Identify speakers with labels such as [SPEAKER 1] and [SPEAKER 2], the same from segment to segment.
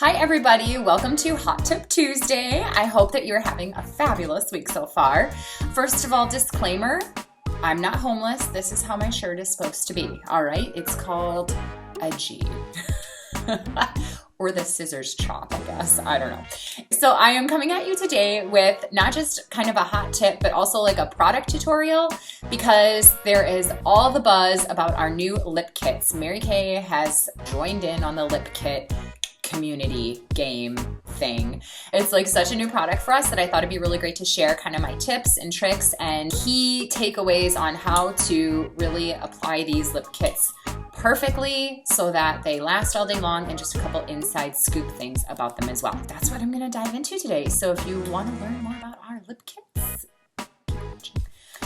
[SPEAKER 1] Hi everybody, welcome to Hot Tip Tuesday. I hope that you're having a fabulous week so far. First of all, disclaimer, I'm not homeless. This is how my shirt is supposed to be, all right? It's called edgy. Or the scissors chop, I guess. I don't know. So I am coming at you today with not just kind of a hot tip, but also like a product tutorial because there is all the buzz about our new lip kits. Mary Kay has joined in on the lip kit community game thing. It's like such a new product for us that I thought it'd be really great to share kind of my tips and tricks and key takeaways on how to really apply these lip kits perfectly so that they last all day long, and just a couple inside scoop things about them as well. That's what I'm going to dive into today. So if you want to learn more about our lip kits, keep watching.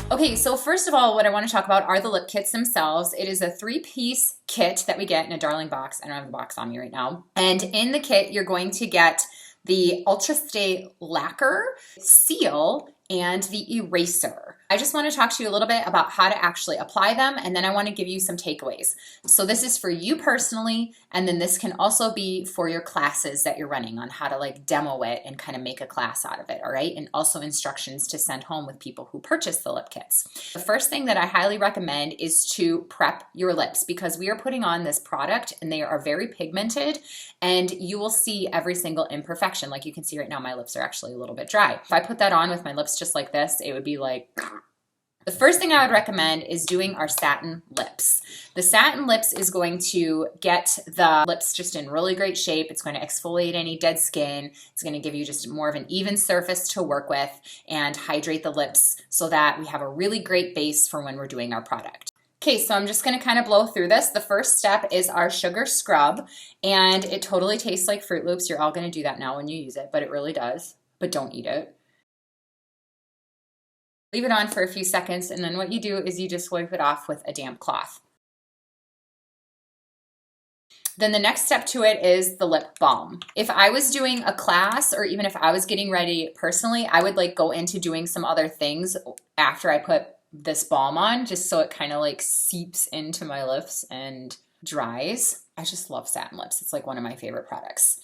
[SPEAKER 1] Okay, so first of all, what I want to talk about are the lip kits themselves. It is a 3-piece kit that we get in a darling box. I don't have the box on me right now. And in the kit, you're going to get the Ultra Stay lacquer, seal, and the eraser. I just want to talk to you a little bit about how to actually apply them, and then I want to give you some takeaways. So this is for you personally, and then this can also be for your classes that you're running on how to like demo it and kind of make a class out of it, all right? And also instructions to send home with people who purchase the lip kits. The first thing that I highly recommend is to prep your lips because we are putting on this product and they are very pigmented and you will see every single imperfection. Like you can see right now, my lips are actually a little bit dry. If I put that on with my lips just like this, it would be like... The first thing I would recommend is doing our satin lips. The satin lips is going to get the lips just in really great shape. It's going to exfoliate any dead skin. It's going to give you just more of an even surface to work with and hydrate the lips so that we have a really great base for when we're doing our product. Okay, so I'm just going to kind of blow through this. The first step is our sugar scrub, and it totally tastes like Fruit Loops. You're all going to do that now when you use it, but it really does. But don't eat it. Leave it on for a few seconds, and then what you do is you just wipe it off with a damp cloth. Then the next step to it is the lip balm. If I was doing a class or even if I was getting ready personally, I would like go into doing some other things after I put this balm on, just so it kind of like seeps into my lips and dries. I just love satin lips. It's like one of my favorite products.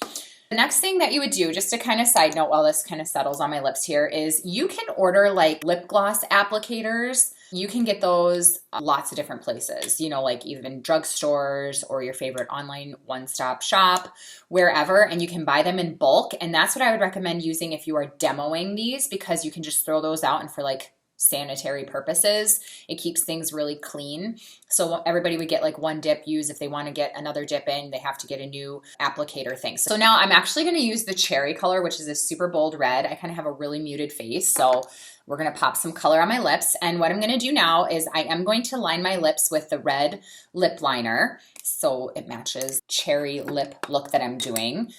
[SPEAKER 1] The next thing that you would do, just to kind of side note while this kind of settles on my lips here, is you can order like lip gloss applicators. You can get those lots of different places, you know, like even drugstores or your favorite online one-stop shop, wherever, and you can buy them in bulk. And that's what I would recommend using if you are demoing these, because you can just throw those out and for like sanitary purposes, it keeps things really clean. So everybody would get like one dip used. If they want to get another dip in, they have to get a new applicator thing. So now I'm actually going to use the cherry color, which is a super bold red. I kind of have a really muted face, so we're going to pop some color on my lips. And what I'm going to do now is I am going to line my lips with the red lip liner so it matches cherry lip look that I'm doing.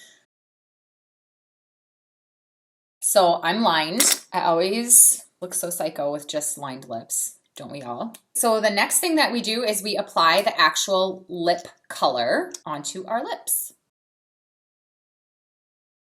[SPEAKER 1] So I'm lined. I always look so psycho with just lined lips, don't we all? So the next thing that we do is we apply the actual lip color onto our lips.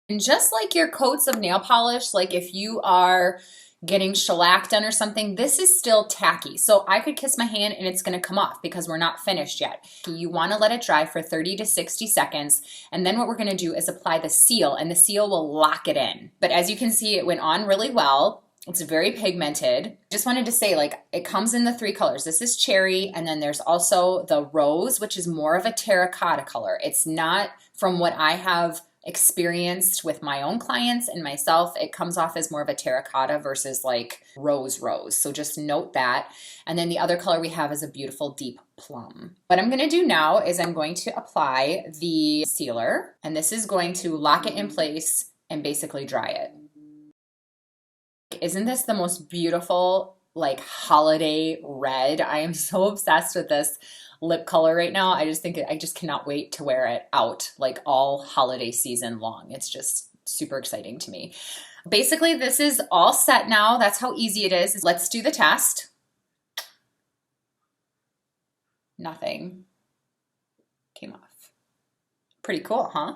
[SPEAKER 1] And just like your coats of nail polish, like if you are getting shellac done or something, this is still tacky. So I could kiss my hand and it's gonna come off because we're not finished yet. You wanna let it dry for 30 to 60 seconds. And then what we're gonna do is apply the seal, and the seal will lock it in. But as you can see, it went on really well. It's very pigmented. Just wanted to say, like, it comes in the 3 colors. This is cherry, and then there's also the rose, which is more of a terracotta color. It's not, from what I have experienced with my own clients and myself, it comes off as more of a terracotta versus like rose. So just note that. And then the other color we have is a beautiful deep plum. What I'm gonna do now is I'm going to apply the sealer, and this is going to lock it in place and basically dry it. Isn't this the most beautiful like holiday red? I am so obsessed with this lip color right now. I just cannot wait to wear it out like all holiday season long. It's just super exciting to me. Basically, this is all set now. That's how easy it is. Let's do the test. Nothing came off. Pretty cool, huh?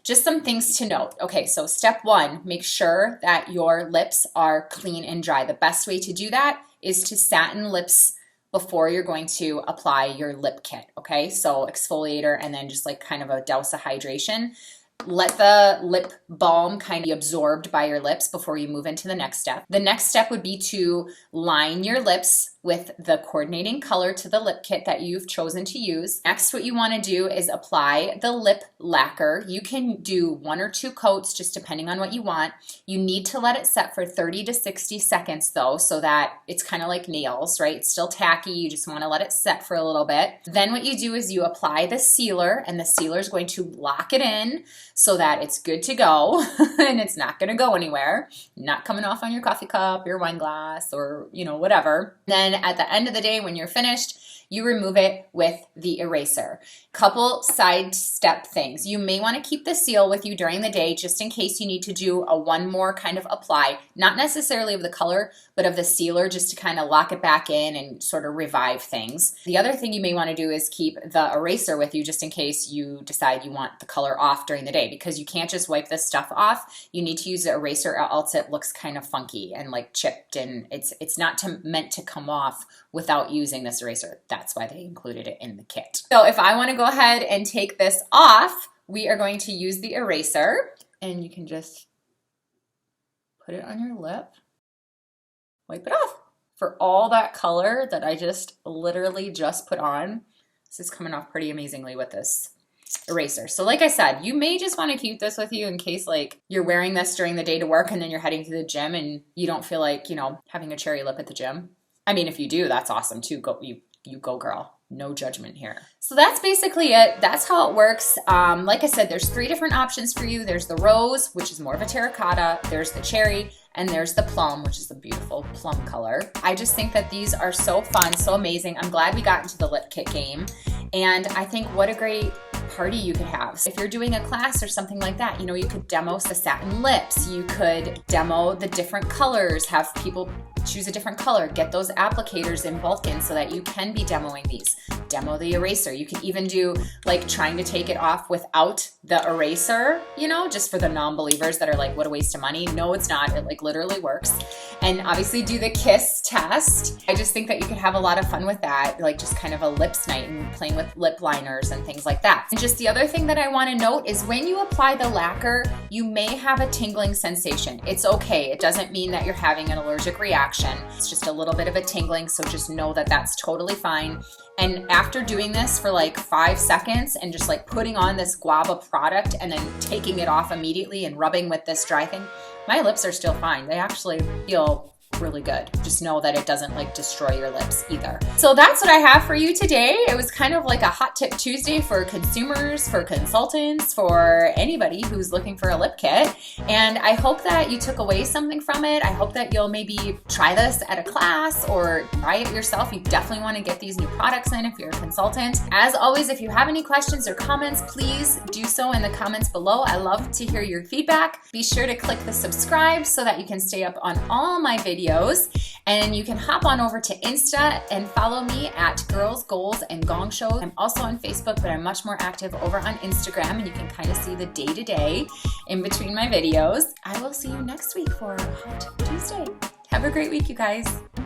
[SPEAKER 1] Just some things to note. Okay, so step 1, make sure that your lips are clean and dry. The best way to do that is to satin lips before you're going to apply your lip kit, okay? So exfoliator and then just like kind of a douse of hydration. let the lip balm kind of be absorbed by your lips before you move into the next step. The next step would be to line your lips with the coordinating color to the lip kit that you've chosen to use. Next, what you want to do is apply the lip lacquer. You can do 1 or 2 coats just depending on what you want. You need to let it set for 30 to 60 seconds though, so that it's kind of like nails, right? It's still tacky. You just want to let it set for a little bit. Then what you do is you apply the sealer, and the sealer is going to lock it in so that it's good to go and it's not going to go anywhere. Not coming off on your coffee cup, your wine glass, or whatever. Then at the end of the day, when you're finished, you remove it with the eraser. Couple side step things. You may want to keep the seal with you during the day just in case you need to do a one more kind of apply, not necessarily of the color, but of the sealer, just to kind of lock it back in and sort of revive things. The other thing you may want to do is keep the eraser with you just in case you decide you want the color off during the day, because you can't just wipe this stuff off. You need to use the eraser, or else it looks kind of funky and like chipped, and it's not meant to come off without using this eraser. That's why they included it in the kit. So if I want to go ahead and take this off, we are going to use the eraser, and you can just put it on your lip, wipe it off. For all that color that I just literally just put on, this is coming off pretty amazingly with this eraser. So like I said, you may just want to keep this with you in case like you're wearing this during the day to work and then you're heading to the gym and you don't feel like, having a cherry lip at the gym. I mean, if you do, that's awesome too. You go girl. No judgment here. So that's basically it. That's how it works. Like I said, there's 3 different options for you. There's the rose, which is more of a terracotta. There's the cherry, and there's the plum, which is a beautiful plum color. I just think that these are so fun, so amazing. I'm glad we got into the lip kit game. And I think what a great party you could have. If you're doing a class or something like that, you could demo the satin lips. You could demo the different colors, have people choose a different color, get those applicators in bulk so that you can be demoing these. Demo the eraser. You can even do like trying to take it off without the eraser, just for the non-believers that are like, what a waste of money. No, it's not. It like literally works. And obviously do the kiss test. I just think that you could have a lot of fun with that, like just kind of a lips night and playing with lip liners and things like that. And just the other thing that I want to note is when you apply the lacquer, you may have a tingling sensation. It's okay. It doesn't mean that you're having an allergic reaction. It's just a little bit of a tingling, so just know that that's totally fine. And after doing this for like 5 seconds and just like putting on this guava product and then taking it off immediately and rubbing with this dry thing, my lips are still fine. They actually feel really good. Just know that it doesn't like destroy your lips either. So that's what I have for you today. It was kind of like a hot tip Tuesday for consumers, for consultants, for anybody who's looking for a lip kit. And I hope that you took away something from it. I hope that you'll maybe try this at a class or try it yourself. You definitely want to get these new products in if you're a consultant. As always, if you have any questions or comments, please do so in the comments below. I love to hear your feedback. Be sure to click the subscribe so that you can stay up on all my videos. And you can hop on over to Insta and follow me at Girls, Goals, and Gong Show. I'm also on Facebook, but I'm much more active over on Instagram, and you can kind of see the day-to-day in between my videos. I will see you next week for Hot Tuesday. Have a great week, you guys.